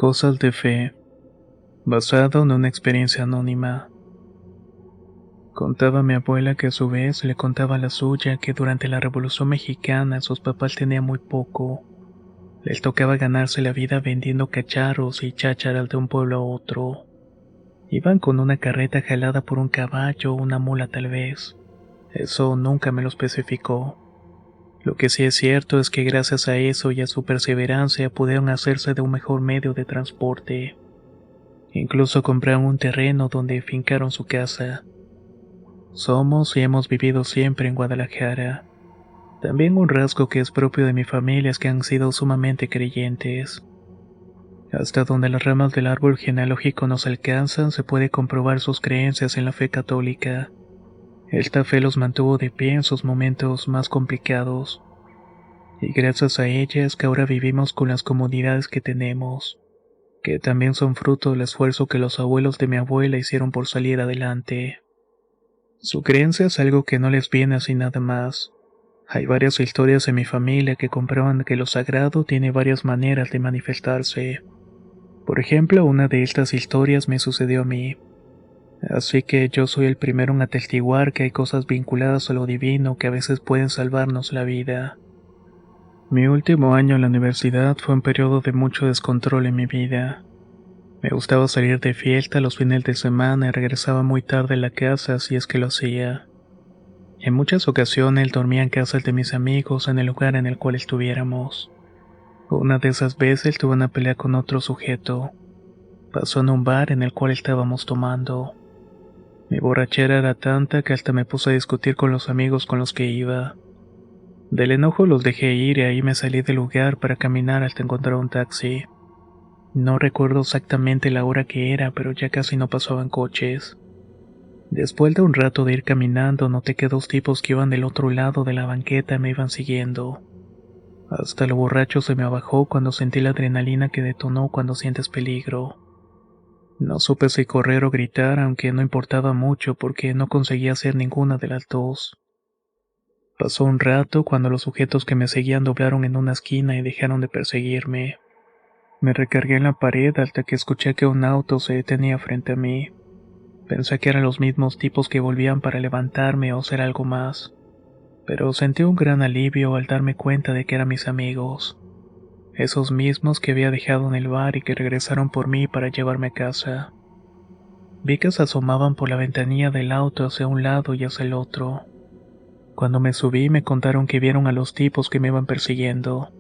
Cosas de fe, basado en una experiencia anónima. Contaba mi abuela que a su vez le contaba la suya que durante la Revolución Mexicana sus papás tenían muy poco. Les tocaba ganarse la vida vendiendo cacharros y chácharas de un pueblo a otro. Iban con una carreta jalada por un caballo o una mula tal vez. Eso nunca me lo especificó. Lo que sí es cierto es que gracias a eso y a su perseverancia pudieron hacerse de un mejor medio de transporte. Incluso compraron un terreno donde fincaron su casa. Somos y hemos vivido siempre en Guadalajara. También un rasgo que es propio de mi familia es que han sido sumamente creyentes. Hasta donde las ramas del árbol genealógico nos alcanzan, se puede comprobar sus creencias en la fe católica. Esta fe los mantuvo de pie en sus momentos más complicados. Y gracias a ella es que ahora vivimos con las comodidades que tenemos, que también son fruto del esfuerzo que los abuelos de mi abuela hicieron por salir adelante. Su creencia es algo que no les viene así nada más. Hay varias historias en mi familia que comprueban que lo sagrado tiene varias maneras de manifestarse. Por ejemplo, una de estas historias me sucedió a mí. Así que yo soy el primero en atestiguar que hay cosas vinculadas a lo divino que a veces pueden salvarnos la vida. Mi último año en la universidad fue un periodo de mucho descontrol en mi vida. Me gustaba salir de fiesta los fines de semana y regresaba muy tarde a la casa si es que lo hacía. En muchas ocasiones dormía en casas de mis amigos en el lugar en el cual estuviéramos. Una de esas veces tuve una pelea con otro sujeto. Pasó en un bar en el cual estábamos tomando. Mi borrachera era tanta que hasta me puse a discutir con los amigos con los que iba. Del enojo los dejé ir y ahí me salí del lugar para caminar hasta encontrar un taxi. No recuerdo exactamente la hora que era, pero ya casi no pasaban coches. Después de un rato de ir caminando, noté que dos tipos que iban del otro lado de la banqueta me iban siguiendo. Hasta lo borracho se me abajó cuando sentí la adrenalina que detonó cuando sientes peligro. No supe si correr o gritar, aunque no importaba mucho porque no conseguía hacer ninguna de las dos. Pasó un rato cuando los sujetos que me seguían doblaron en una esquina y dejaron de perseguirme. Me recargué en la pared hasta que escuché que un auto se detenía frente a mí. Pensé que eran los mismos tipos que volvían para levantarme o hacer algo más, pero sentí un gran alivio al darme cuenta de que eran mis amigos, esos mismos que había dejado en el bar y que regresaron por mí para llevarme a casa. Vi que se asomaban por la ventanilla del auto hacia un lado y hacia el otro. Cuando me subí me contaron que vieron a los tipos que me iban persiguiendo,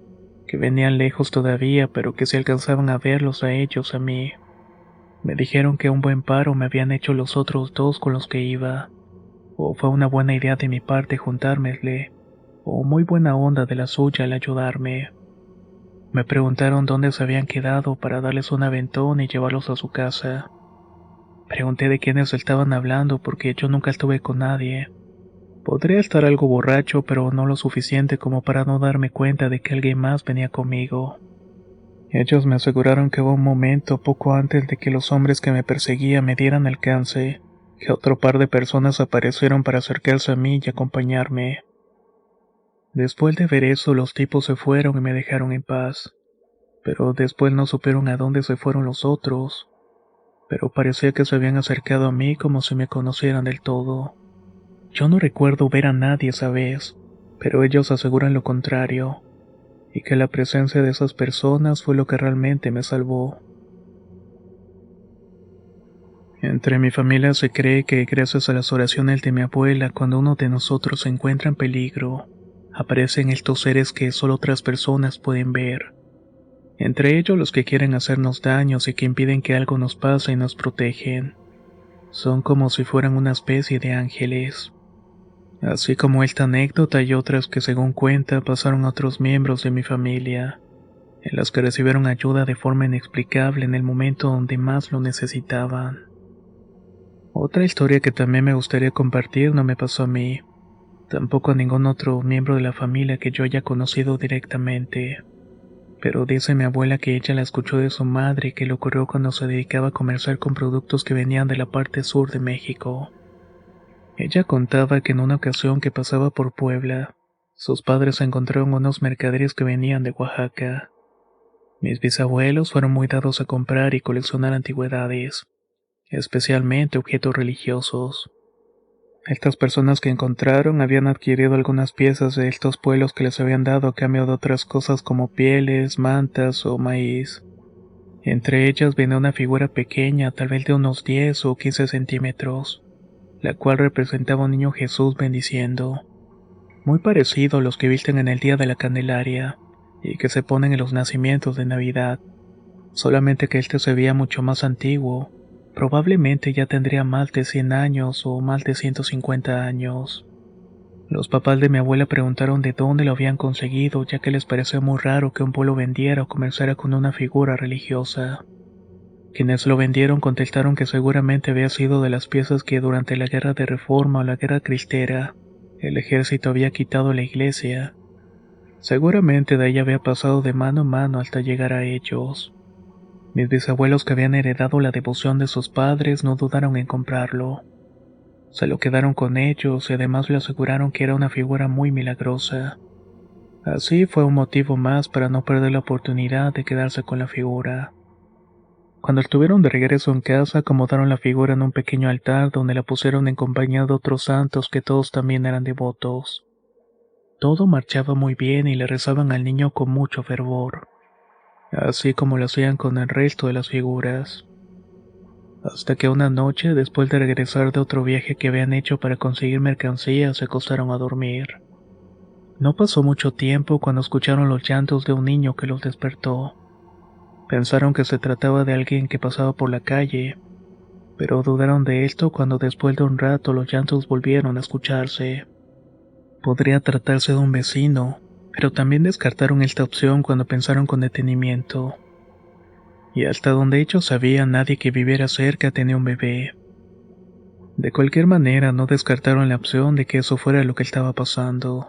que venían lejos todavía, pero que se alcanzaban a verlos a ellos, a mí. Me dijeron que un buen paro me habían hecho los otros dos con los que iba, o fue una buena idea de mi parte juntármele, o muy buena onda de la suya al ayudarme. Me preguntaron dónde se habían quedado para darles un aventón y llevarlos a su casa. Pregunté de quiénes estaban hablando porque yo nunca estuve con nadie. Podría estar algo borracho, pero no lo suficiente como para no darme cuenta de que alguien más venía conmigo. Ellos me aseguraron que hubo un momento poco antes de que los hombres que me perseguían me dieran alcance, que otro par de personas aparecieron para acercarse a mí y acompañarme. Después de ver eso, los tipos se fueron y me dejaron en paz, pero después no supieron a dónde se fueron los otros, pero parecía que se habían acercado a mí como si me conocieran del todo. Yo no recuerdo ver a nadie esa vez, pero ellos aseguran lo contrario, y que la presencia de esas personas fue lo que realmente me salvó. Entre mi familia se cree que gracias a las oraciones de mi abuela, cuando uno de nosotros se encuentra en peligro, aparecen estos seres que solo otras personas pueden ver. Entre ellos los que quieren hacernos daños y que impiden que algo nos pase y nos protegen. Son como si fueran una especie de ángeles. Así como esta anécdota y otras que según cuenta pasaron a otros miembros de mi familia, en las que recibieron ayuda de forma inexplicable en el momento donde más lo necesitaban. Otra historia que también me gustaría compartir no me pasó a mí, tampoco a ningún otro miembro de la familia que yo haya conocido directamente, pero dice mi abuela que ella la escuchó de su madre que le ocurrió cuando se dedicaba a comerciar con productos que venían de la parte sur de México. Ella contaba que en una ocasión que pasaba por Puebla, sus padres encontraron unos mercaderes que venían de Oaxaca. Mis bisabuelos fueron muy dados a comprar y coleccionar antigüedades, especialmente objetos religiosos. Estas personas que encontraron habían adquirido algunas piezas de estos pueblos que les habían dado a cambio de otras cosas como pieles, mantas o maíz. Entre ellas venía una figura pequeña, tal vez de unos 10 o 15 centímetros, la cual representaba a un niño Jesús bendiciendo, muy parecido a los que visten en el Día de la Candelaria y que se ponen en los nacimientos de Navidad, solamente que este se veía mucho más antiguo, probablemente ya tendría más de 100 años o más de 150 años. Los papás de mi abuela preguntaron de dónde lo habían conseguido, ya que les pareció muy raro que un pueblo vendiera o comerciara con una figura religiosa. Quienes lo vendieron contestaron que seguramente había sido de las piezas que durante la Guerra de Reforma o la Guerra Cristera, el ejército había quitado a la iglesia. Seguramente de ahí había pasado de mano en mano hasta llegar a ellos. Mis bisabuelos, que habían heredado la devoción de sus padres, no dudaron en comprarlo. Se lo quedaron con ellos y además le aseguraron que era una figura muy milagrosa. Así fue un motivo más para no perder la oportunidad de quedarse con la figura. Cuando estuvieron de regreso en casa, acomodaron la figura en un pequeño altar donde la pusieron en compañía de otros santos que todos también eran devotos. Todo marchaba muy bien y le rezaban al niño con mucho fervor, así como lo hacían con el resto de las figuras. Hasta que una noche, después de regresar de otro viaje que habían hecho para conseguir mercancías, se acostaron a dormir. No pasó mucho tiempo cuando escucharon los llantos de un niño que los despertó. Pensaron que se trataba de alguien que pasaba por la calle, pero dudaron de esto cuando después de un rato los llantos volvieron a escucharse. Podría tratarse de un vecino, pero también descartaron esta opción cuando pensaron con detenimiento. Y hasta donde ellos sabían, nadie que viviera cerca tenía un bebé. De cualquier manera, no descartaron la opción de que eso fuera lo que estaba pasando.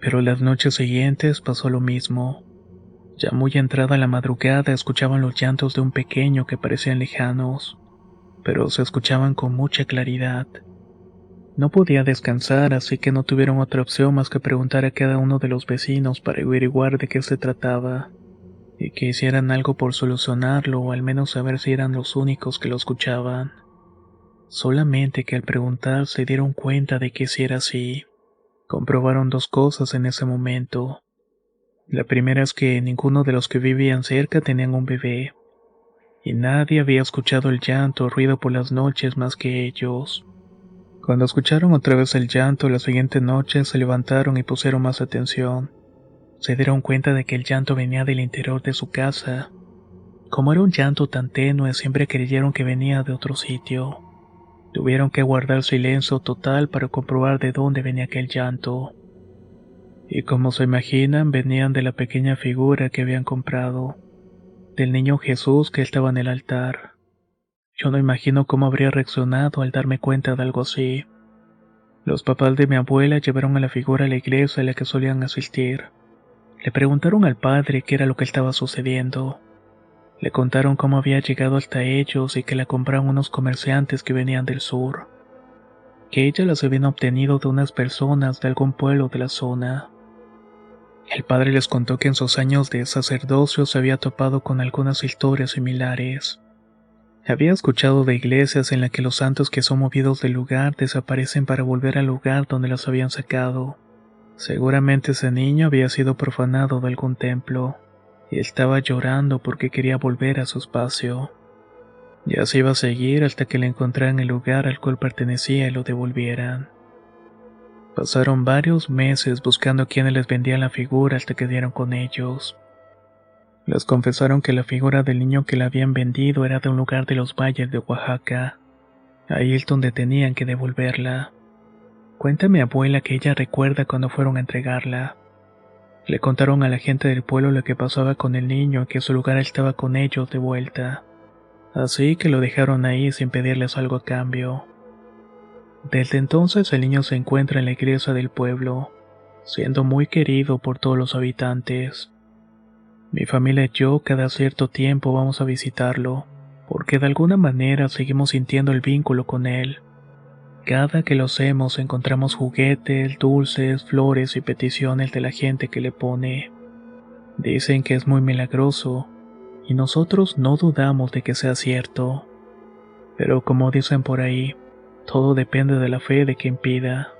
Pero las noches siguientes pasó lo mismo. Ya muy entrada la madrugada escuchaban los llantos de un pequeño que parecían lejanos, pero se escuchaban con mucha claridad. No podía descansar, así que no tuvieron otra opción más que preguntar a cada uno de los vecinos para averiguar de qué se trataba, y que hicieran algo por solucionarlo o al menos saber si eran los únicos que lo escuchaban. Solamente que al preguntar se dieron cuenta de que si era así. Comprobaron dos cosas en ese momento. La primera es que ninguno de los que vivían cerca tenían un bebé, y nadie había escuchado el llanto o ruido por las noches más que ellos. Cuando escucharon otra vez el llanto, la siguiente noche se levantaron y pusieron más atención. Se dieron cuenta de que el llanto venía del interior de su casa. Como era un llanto tan tenue, siempre creyeron que venía de otro sitio. Tuvieron que guardar silencio total para comprobar de dónde venía aquel llanto. Y como se imaginan, venían de la pequeña figura que habían comprado, del niño Jesús que estaba en el altar. Yo no imagino cómo habría reaccionado al darme cuenta de algo así. Los papás de mi abuela llevaron a la figura a la iglesia a la que solían asistir. Le preguntaron al padre qué era lo que estaba sucediendo. Le contaron cómo había llegado hasta ellos y que la compraron unos comerciantes que venían del sur, que ella las habían obtenido de unas personas de algún pueblo de la zona. El padre les contó que en sus años de sacerdocio se había topado con algunas historias similares. Había escuchado de iglesias en las que los santos que son movidos del lugar desaparecen para volver al lugar donde los habían sacado. Seguramente ese niño había sido profanado de algún templo, y estaba llorando porque quería volver a su espacio. Y así iba a seguir hasta que le encontraran el lugar al cual pertenecía y lo devolvieran. Pasaron varios meses buscando a quienes les vendían la figura hasta que dieron con ellos. Les confesaron que la figura del niño que la habían vendido era de un lugar de los valles de Oaxaca. Ahí es donde tenían que devolverla. Cuenta mi abuela que ella recuerda cuando fueron a entregarla. Le contaron a la gente del pueblo lo que pasaba con el niño y que su lugar estaba con ellos de vuelta. Así que lo dejaron ahí sin pedirles algo a cambio. Desde entonces el niño se encuentra en la iglesia del pueblo, siendo muy querido por todos los habitantes. Mi familia y yo cada cierto tiempo vamos a visitarlo, porque de alguna manera seguimos sintiendo el vínculo con él. Cada que lo hacemos encontramos juguetes, dulces, flores y peticiones de la gente que le pone. Dicen que es muy milagroso, y nosotros no dudamos de que sea cierto. Pero como dicen por ahí, todo depende de la fe de quien pida.